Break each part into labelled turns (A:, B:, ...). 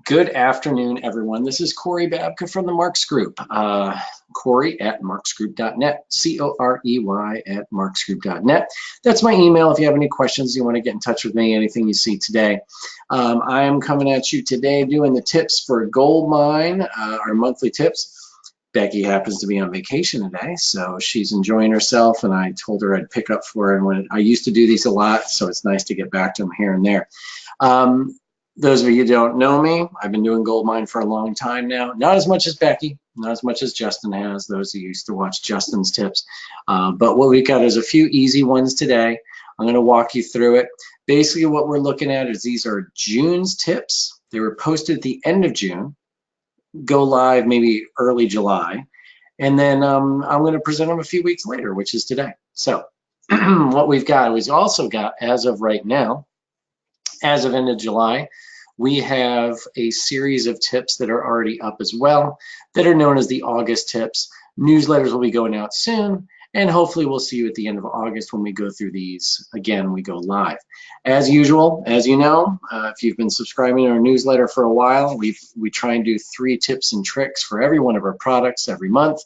A: Good afternoon, everyone. This is Corey Babka from the Marks Group. Corey at marksgroup.net, Corey at marksgroup.net. That's my email if you have any questions, you want to get in touch with me, anything you see today. I am coming at you today doing the tips for Goldmine, our monthly tips. Becky happens to be on vacation today, so she's enjoying herself, and I told her I'd pick up for her. And when I used to do these a lot, so it's nice to get back to them here and there. Those of you who don't know me, I've been doing Goldmine for a long time now. Not as much as Becky, not as much as Justin has, those who used to watch Justin's tips. But what we've got is a few easy ones today. I'm going to walk you through it. Basically, what we're looking at is these are June's tips. They were posted at the end of June, go live maybe early July. And then I'm going to present them a few weeks later, which is today. So what we've also got, as of right now, as of end of July, we have a series of tips that are already up as well that are known as the August tips. Newsletters will be going out soon, and hopefully we'll see you at the end of August when we go through these. Again, we go live. As usual, as you know, if you've been subscribing to our newsletter for a while, we try and do 3 tips and tricks for every one of our products every month.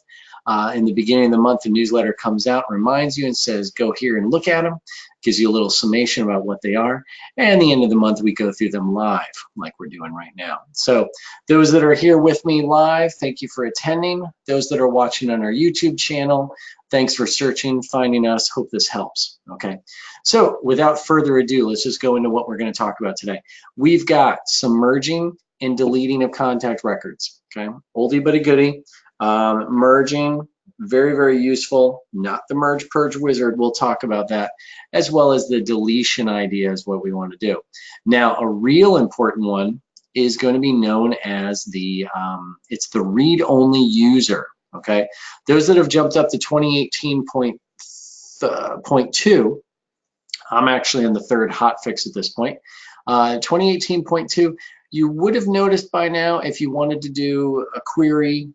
A: In the beginning of the month, the newsletter comes out, reminds you and says, go here and look at them, gives you a little summation about what they are. And the end of the month, we go through them live, like we're doing right now. So those that are here with me live, thank you for attending. Those that are watching on our YouTube channel, thanks for searching, finding us. Hope this helps, okay? So without further ado, let's just go into what we're gonna talk about today. We've got some merging and deleting of contact records, okay? Oldie but a goodie. Merging, very, very useful. Not the merge purge wizard. We'll talk about that, as well as the deletion idea is what we want to do. Now, a real important one is going to be known as it's the read-only user. Okay, those that have jumped up to 2018.2, I'm actually on the 3rd hot fix at this point. 2018.2, you would have noticed by now if you wanted to do a query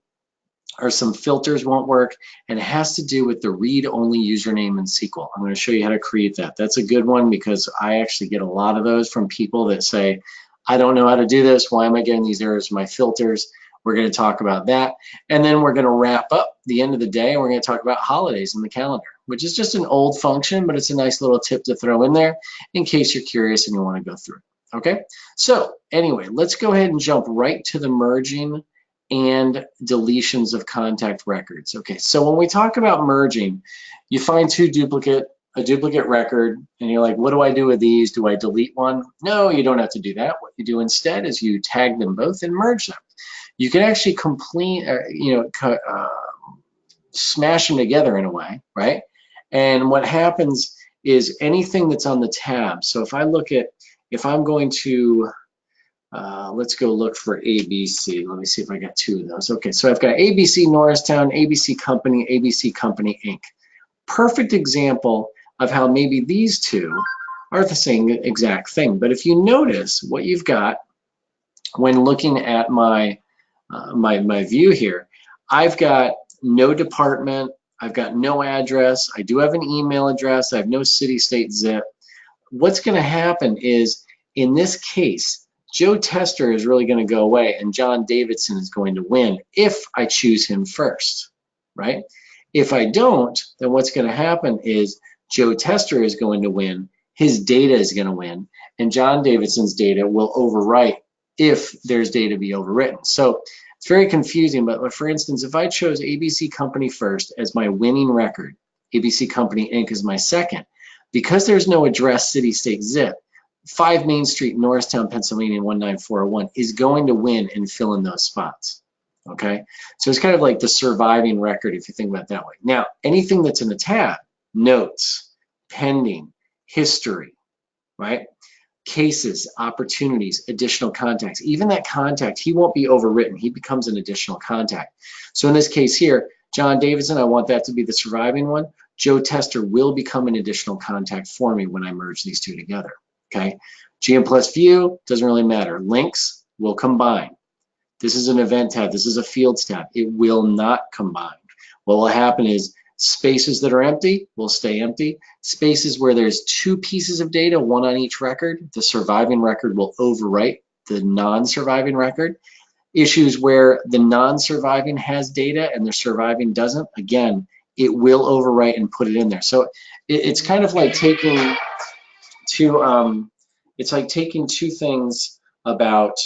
A: or some filters won't work, and it has to do with the read-only username in SQL. I'm going to show you how to create that. That's a good one because I actually get a lot of those from people that say, I don't know how to do this. Why am I getting these errors in my filters? We're going to talk about that. And then we're going to wrap up the end of the day, and we're going to talk about holidays in the calendar, which is just an old function, but it's a nice little tip to throw in there in case you're curious and you want to go through it. Okay, so anyway, let's go ahead and jump right to the merging and deletions of contact records. Okay, so when we talk about merging, you find a duplicate record, and you're like, what do I do with these? Do I delete one? No, you don't have to do that. What you do instead is you tag them both and merge them. You can actually smash them together in a way, right? And what happens is anything that's on the tab. So if I'm going to let's go look for ABC. Let me see if I got 2 of those. Okay, so I've got ABC Norristown, ABC Company Inc. Perfect example of how maybe these 2 are the same exact thing. But if you notice what you've got when looking at my my view here, I've got no department, I've got no address, I do have an email address, I have no city, state, zip. What's going to happen is, in this case, Joe Tester is really going to go away and John Davidson is going to win if I choose him first, right? If I don't, then what's going to happen is Joe Tester is going to win, his data is going to win, and John Davidson's data will overwrite if there's data to be overwritten. So it's very confusing, but for instance, if I chose ABC Company first as my winning record, ABC Company Inc. is my second, because there's no address, city, state, zip, 5 Main Street, Norristown, Pennsylvania, 19401 is going to win and fill in those spots, okay? So it's kind of like the surviving record if you think about it that way. Now, anything that's in the tab, notes, pending, history, right? Cases, opportunities, additional contacts. Even that contact, he won't be overwritten. He becomes an additional contact. So in this case here, John Davidson, I want that to be the surviving one. Joe Tester will become an additional contact for me when I merge these 2 together. Okay, GM plus view, doesn't really matter. Links will combine. This is an event tab, this is a fields tab. It will not combine. What will happen is spaces that are empty will stay empty. Spaces where there's 2 pieces of data, 1 on each record, the surviving record will overwrite the non-surviving record. Issues where the non-surviving has data and the surviving doesn't, again, it will overwrite and put it in there. So it's kind of like taking two, it's like taking two things about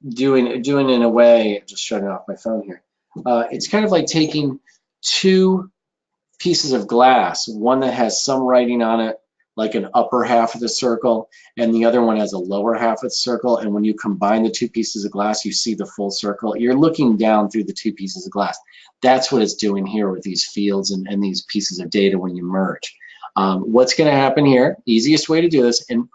A: doing in a way, just shutting off my phone here. It's kind of like taking two pieces of glass, one that has some writing on it, like an upper half of the circle, and the other one has a lower half of the circle. And when you combine the two pieces of glass, you see the full circle. You're looking down through the two pieces of glass. That's what it's doing here with these fields and these pieces of data when you merge. What's going to happen here, easiest way to do this, and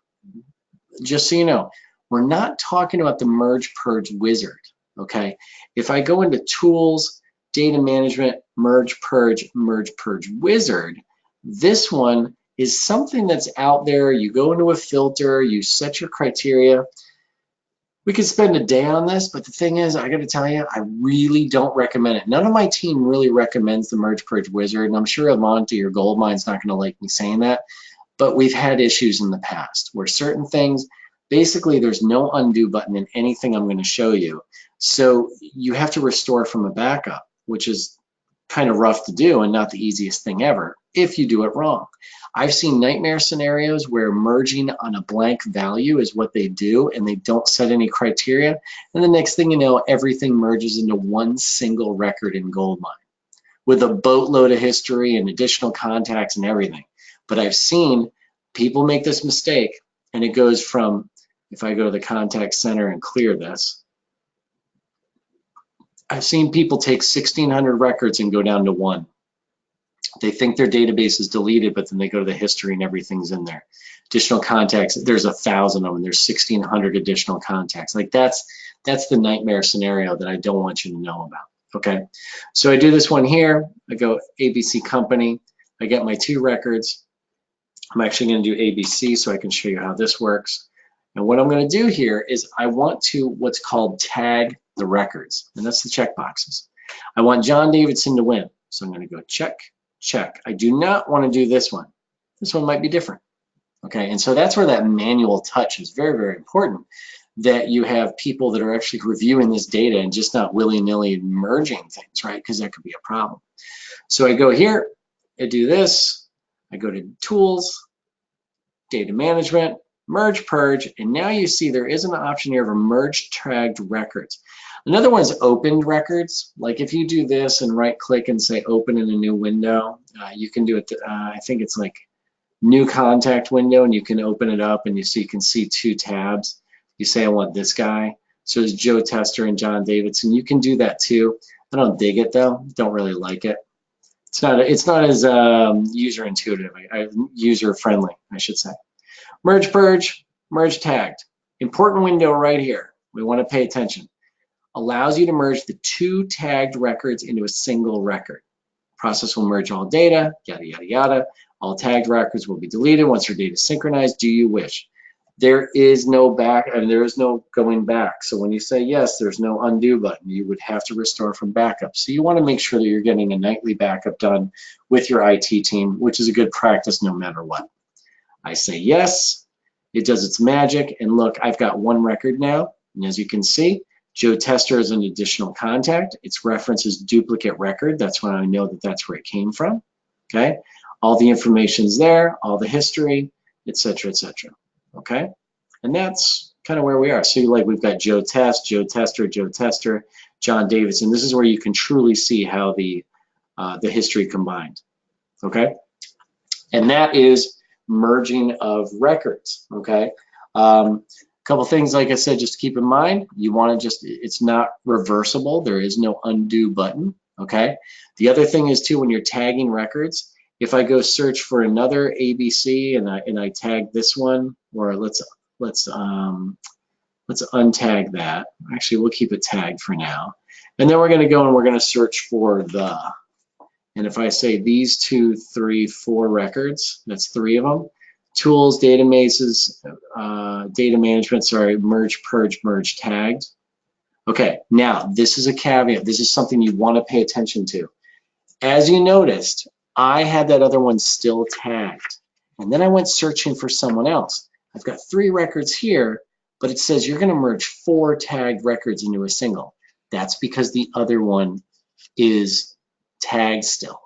A: just so you know, we're not talking about the merge purge wizard, okay? If I go into tools, data management, merge purge wizard, this one is something that's out there. You go into a filter, you set your criteria. We could spend a day on this, but the thing is, I got to tell you, I really don't recommend it. None of my team really recommends the merge purge wizard, and I'm sure Amonte or Goldmine's not going to like me saying that, but we've had issues in the past where certain things, basically there's no undo button in anything I'm going to show you. So you have to restore from a backup, which is kind of rough to do and not the easiest thing ever if you do it wrong. I've seen nightmare scenarios where merging on a blank value is what they do and they don't set any criteria. And the next thing you know, everything merges into one single record in Goldmine with a boatload of history and additional contacts and everything. But I've seen people make this mistake, and it goes from, if I go to the contact center and clear this, I've seen people take 1,600 records and go down to one. They think their database is deleted, but then they go to the history and everything's in there. Additional contacts, there's 1,000 of them. There's 1,600 additional contacts. Like that's the nightmare scenario that I don't want you to know about, okay? So I do this one here. I go ABC company. I get my 2 records. I'm actually going to do ABC so I can show you how this works. And what I'm going to do here is I want to what's called tag the records, and that's the check boxes. I want John Davidson to win, so I'm going to go check, check. I do not want to do this one. This one might be different, okay? And so that's where that manual touch is very, very important, that you have people that are actually reviewing this data and just not willy-nilly merging things, right? Because that could be a problem. So I go here, I do this, I go to tools, data management, merge purge, and now you see there is an option here of merge tagged records. Another one is opened records. Like if you do this and right click and say open in a new window, you can do it, I think it's like new contact window, and you can open it up and you can see 2 tabs. You say I want this guy. So it's Joe Tester and John Davidson. You can do that too. I don't dig it though, don't really like it. It's not as user intuitive, user friendly, I should say. Merge purge, merge tagged. Important window right here. We want to pay attention. Allows you to merge the 2 tagged records into a single record. Process will merge all data, yada, yada, yada. All tagged records will be deleted once your data is synchronized. Do you wish? There is no there is no going back. So when you say yes, there's no undo button. You would have to restore from backup. So you want to make sure that you're getting a nightly backup done with your IT team, which is a good practice no matter what. I say yes, it does its magic, and look, I've got 1 record now, and as you can see, Joe Tester is an additional contact. Its reference is duplicate record. That's when I know that that's where it came from, okay? All the information's there, all the history, etc., etc., okay? And that's kind of where we are. So like we've got Joe Test, Joe Tester, Joe Tester, John Davidson. This is where you can truly see how the history combined, okay? And that is merging of records, okay? Couple things, like I said, just keep in mind, you want to it's not reversible. There is no undo button, okay? The other thing is too, when you're tagging records, if I go search for another ABC and I tag this one, or let's untag that. Actually, we'll keep it tagged for now. And then we're going to go and we're going to search for the. And if I say these 2, 3, 4 records, that's 3 of them. Tools, databases, data management, sorry, merge, purge, merge, tagged. Okay, now this is a caveat. This is something you want to pay attention to. As you noticed, I had that other one still tagged. And then I went searching for someone else. I've got 3 records here, but it says you're going to merge 4 tagged records into a single. That's because the other one is tagged still.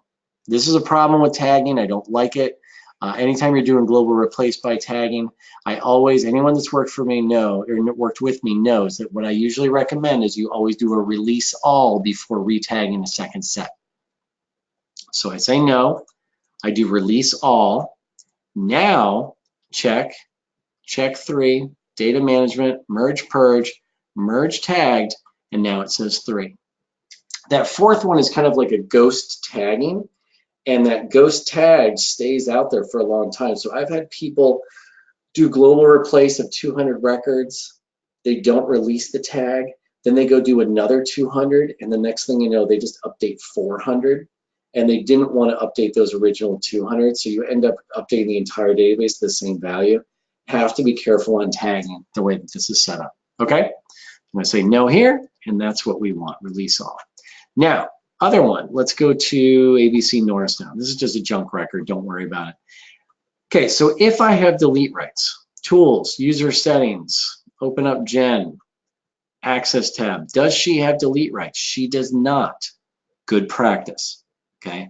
A: This is a problem with tagging. I don't like it. Anytime you're doing global replace by tagging, anyone that's worked for me worked with me knows that what I usually recommend is you always do a release all before retagging the second set. So I say no, I do release all. Now check 3, data management, merge purge, merge tagged, and now it says 3. That 4th one is kind of like a ghost tagging, and that ghost tag stays out there for a long time. So I've had people do global replace of 200 records. They don't release the tag. Then they go do another 200, and the next thing you know, they just update 400, and they didn't want to update those original 200, so you end up updating the entire database to the same value. Have to be careful on tagging the way that this is set up, okay? I'm gonna say no here, and that's what we want, release all. Now, other one, let's go to ABC Norristown. This is just a junk record, don't worry about it. Okay, so if I have delete rights, tools, user settings, open up Gen, access tab, does she have delete rights? She does not. Good practice, okay?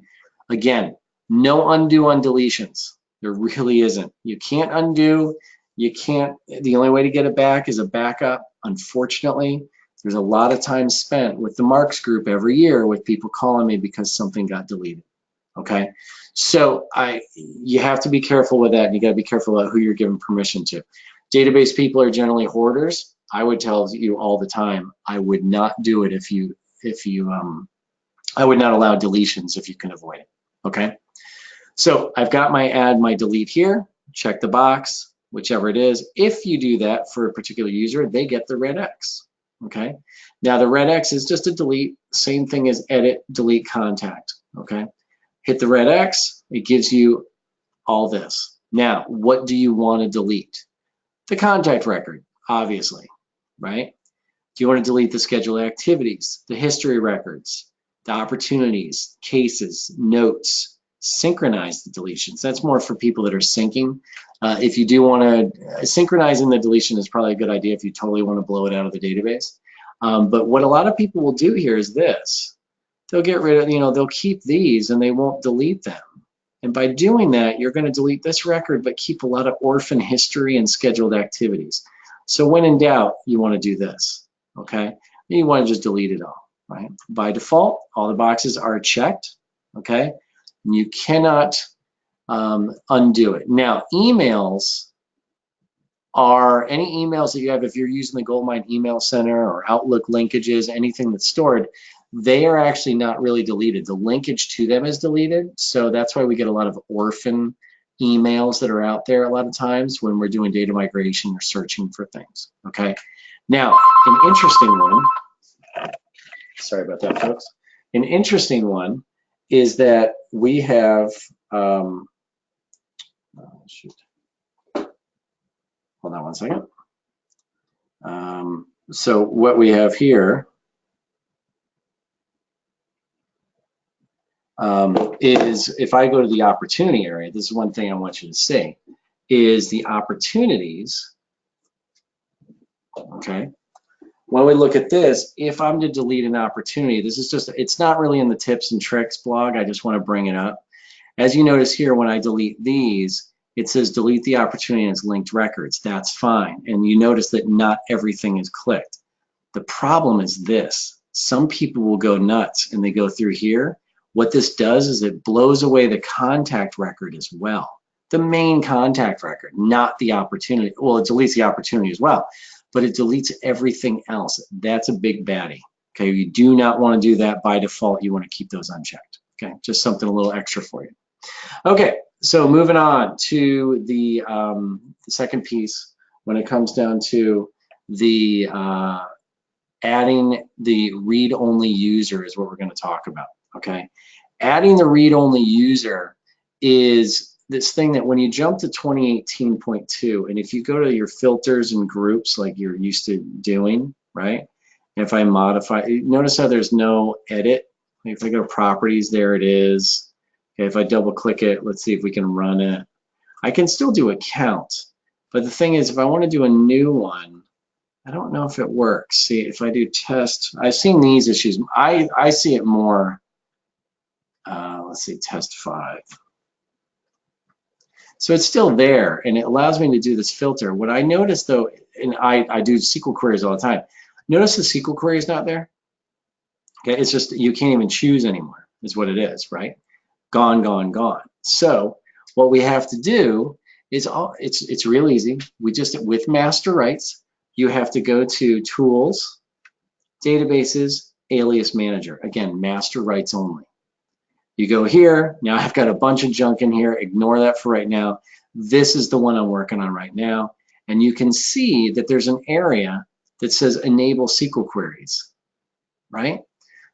A: Again, no undo on deletions. There really isn't. You can't undo, the only way to get it back is a backup. Unfortunately, there's a lot of time spent with the Marks group every year with people calling me because something got deleted, okay? So you have to be careful with that, and you gotta be careful about who you're giving permission to. Database people are generally hoarders. I would tell you all the time, I would not do it I would not allow deletions if you can avoid it, okay? So I've got my add, my delete here, check the box, whichever it is. If you do that for a particular user, they get the red X, okay? Now the red X is just a delete, same thing as edit, delete, contact, okay? Hit the red X, it gives you all this. Now, what do you want to delete? The contact record, obviously, right? Do you want to delete the scheduled activities, the history records, the opportunities, cases, notes, synchronize the deletions? That's more for people that are syncing. If you do want to, synchronizing the deletion is probably a good idea if you totally want to blow it out of the database. But what a lot of people will do here is this. They'll get rid of, they'll keep these and they won't delete them. And by doing that, you're going to delete this record, but keep a lot of orphan history and scheduled activities. So when in doubt, you want to do this, okay? You want to just delete it all, right? By default, all the boxes are checked, okay? And you cannot undo it. Now, emails are any emails that you have, if you're using the Goldmine email center or Outlook linkages, anything that's stored, they are actually not really deleted. The linkage to them is deleted, so that's why we get a lot of orphan emails that are out there a lot of times when we're doing data migration or searching for things, okay? Now, an interesting one, sorry about that, folks. An interesting one is that we have, shoot. Hold on one second. So what we have here is, if I go to the opportunity area, this is one thing I want you to see, is the opportunities, okay? When we look at this, if I'm to delete an opportunity, this is just, it's not really in the tips and tricks blog, I just want to bring it up. As you notice here, when I delete these, it says delete the opportunity and it's linked records. That's fine. And you notice that not everything is clicked. The problem is this. Some people will go nuts and they go through here. What this does is it blows away the contact record as well. The main contact record, not the opportunity. Well, it deletes the opportunity as well, but it deletes everything else. That's a big baddie. Okay, you do not want to do that by default. You want to keep those unchecked. Okay, just something a little extra for you. Okay, so moving on to the second piece when it comes down to the adding the read-only user is what we're going to talk about, okay? Adding the read-only user is this thing that when you jump to 2018.2, and if you go to your filters and groups like you're used to doing, right? And if I modify, notice how there's no edit. If I go to properties, there it is. Okay, if I double click it, let's see if we can run it. I can still do a count, But the thing is, if I want to do a new one, I don't know if it works. See, if I do test, I've seen these issues. I see it more. Let's see, test 5. So it's still there, and it allows me to do this filter. What I notice though, and I do SQL queries all the time. Notice the SQL query is not there. Okay, it's just you can't even choose anymore, is what it is, right? Gone, gone, gone. So what we have to do is it's real easy. We just, with master rights, you have to go to Tools, Databases, Alias Manager. Again, master rights only. You go here. Now I've got a bunch of junk in here. Ignore that for right now. This is the one I'm working on right now. And you can see that there's an area that says Enable SQL Queries, right?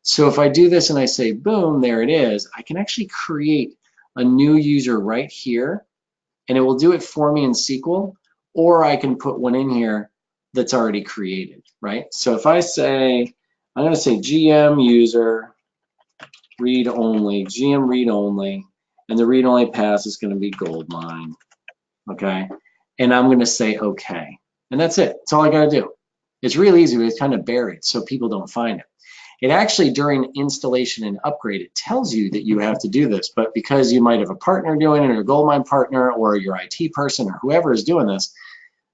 A: So if I do this and I say, boom, there it is, I can actually create a new user right here, and it will do it for me in SQL, or I can put one in here that's already created, right? So if I say, I'm going to say GM user read only, GM read only, and the read only pass is going to be Goldmine, okay? And I'm going to say okay, and that's it. That's all I got to do. It's real easy, but it's kind of buried so people don't find it. It actually, during installation and upgrade, it tells you that you have to do this, but because you might have a partner doing it, or a Goldmine partner, or your IT person, or whoever is doing this,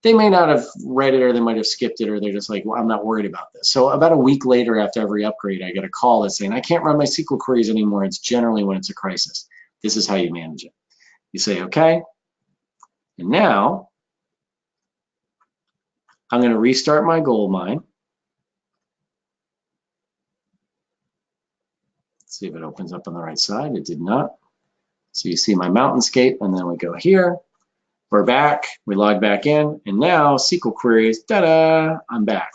A: they may not have read it, or they might have skipped it, or they're just like, well, I'm not worried about this. So about a week later, after every upgrade, I get a call that's saying, I can't run my SQL queries anymore. It's generally when it's a crisis. This is how you manage it. You say, okay, and now I'm going to restart my Goldmine. See if it opens up on the right side. It did not. So you see my mountainscape, and then we go here. We're back. We log back in, and now SQL queries, ta-da, I'm back.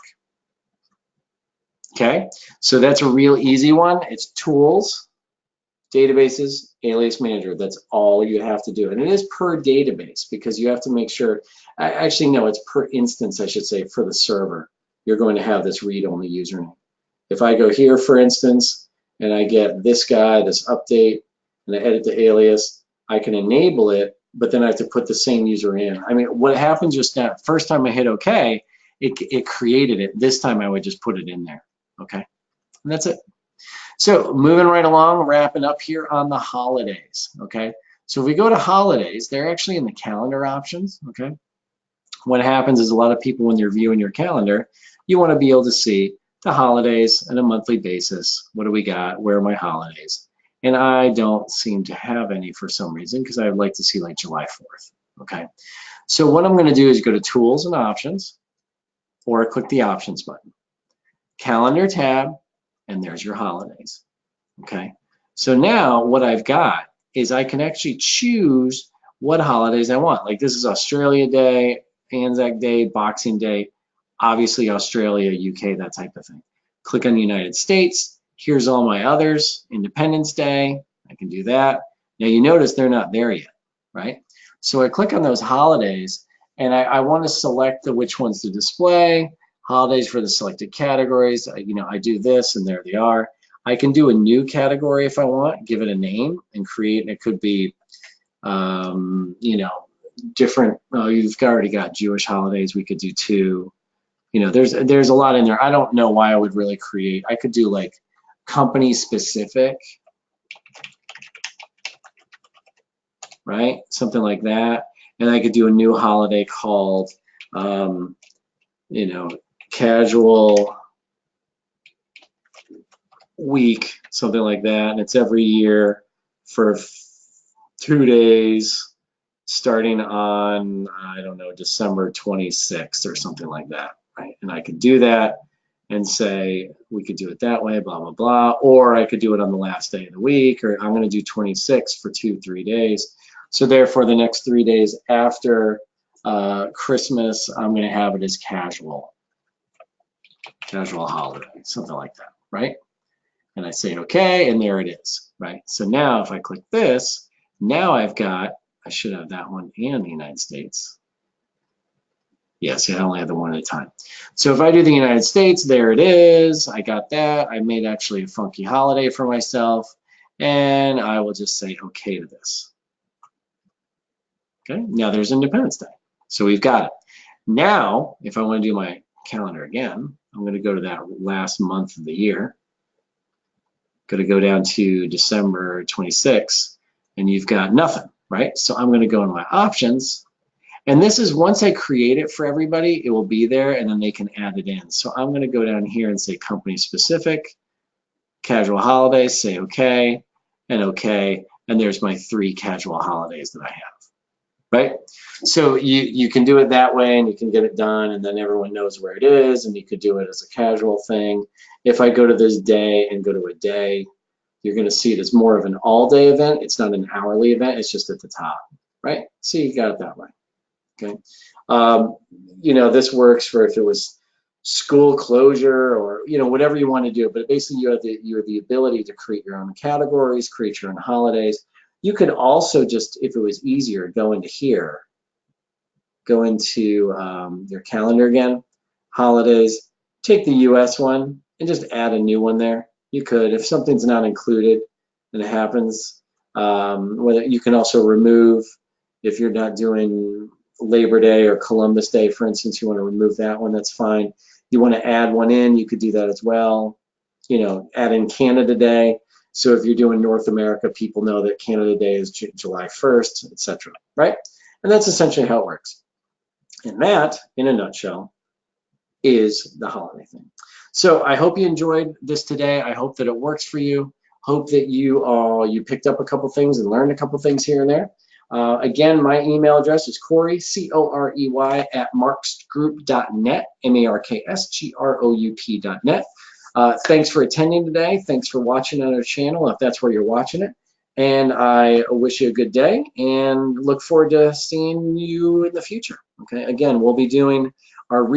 A: Okay, so that's a real easy one. It's Tools, Databases, Alias Manager. That's all you have to do, and it is per database because you have to make sure. Actually, no, it's per instance, I should say, for the server. You're going to have this read-only username. If I go here, for instance, and I get this guy, this update, and I edit the alias, I can enable it, but then I have to put the same user in. I mean, what happened just now, first time I hit OK, it created it. This time I would just put it in there, okay? And that's it. So moving right along, wrapping up here on the holidays, okay? So if we go to holidays, they're actually in the calendar options, okay? What happens is a lot of people, when they're viewing your calendar, you want to be able to see the holidays on a monthly basis. What do we got? Where are my holidays? And I don't seem to have any for some reason because I would like to see like July 4th, okay? So what I'm going to do is go to Tools and Options, or click the Options button. Calendar tab, and there's your holidays, okay? So now what I've got is I can actually choose what holidays I want. Like this is Australia Day, Anzac Day, Boxing Day, obviously Australia, UK, that type of thing. Click on the United States. Here's all my others. Independence Day, I can do that. Now you notice they're not there yet, right? So I click on those holidays, and I want to select which ones to display, holidays for the selected categories. I do this, and there they are. I can do a new category if I want, give it a name, and create, and it could be, different. You've already got Jewish holidays. We could do 2. There's a lot in there. I don't know why I would really create. I could do like company specific, right? Something like that. And I could do a new holiday called, casual week, something like that. And it's every year for 2 days, starting on, I don't know, December 26th or something like that, right? And I could do that and say, we could do it that way, blah, blah, blah. Or I could do it on the last day of the week, or I'm going to do 26 for 2-3 days. So therefore, the next 3 days after Christmas, I'm going to have it as casual holiday, something like that, right? And I say, okay, and there it is, right? So now if I click this, now I've got, I should have that one and the United States. Yes, I only have the one at a time. So if I do the United States, there it is. I got that. I made actually a funky holiday for myself, and I will just say okay to this. Okay, now there's Independence Day. So we've got it. Now, if I want to do my calendar again, I'm going to go to that last month of the year. Going to go down to December 26th, and you've got nothing, right? So I'm going to go in my options, and this is once I create it for everybody, it will be there, and then they can add it in. So I'm going to go down here and say company specific, casual holidays, say okay, and there's my 3 casual holidays that I have. Right? So you can do it that way, and you can get it done, and then everyone knows where it is, and you could do it as a casual thing. If I go to this day and go to a day, you're going to see it as more of an all-day event. It's not an hourly event. It's just at the top, right? So you got it that way. Okay. You know, this works for if it was school closure or, you know, whatever you want to do. But basically, you have the ability to create your own categories, create your own holidays. You could also just, if it was easier, go into here, go into your calendar again, holidays, take the US one and just add a new one there. You could, if something's not included and it happens, whether you can also remove, if you're not doing Labor Day or Columbus Day, for instance, you want to remove that one, that's fine. You want to add one in, you could do that as well. You know, add in Canada Day. So if you're doing North America, people know that Canada Day is July 1st, etc. Right? And that's essentially how it works. And that, in a nutshell, is the holiday thing. So I hope you enjoyed this today. I hope that it works for you. Hope that you picked up a couple things and learned a couple things here and there. Again, my email address is Corey, C-O-R-E-Y, at marksgroup.net, M-A-R-K-S-G-R-O-U-P.net. Thanks for attending today. Thanks for watching on our channel, if that's where you're watching it. And I wish you a good day and look forward to seeing you in the future. Okay, again, we'll be doing our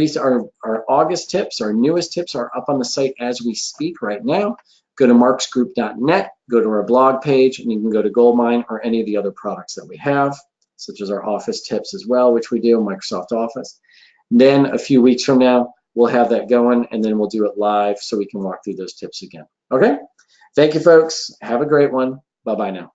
A: August tips, our newest tips are up on the site as we speak right now. Go to marksgroup.net, go to our blog page, and you can go to Goldmine or any of the other products that we have, such as our Office tips as well, which we do, Microsoft Office. Then a few weeks from now, we'll have that going, and then we'll do it live so we can walk through those tips again. Okay? Thank you, folks. Have a great one. Bye-bye now.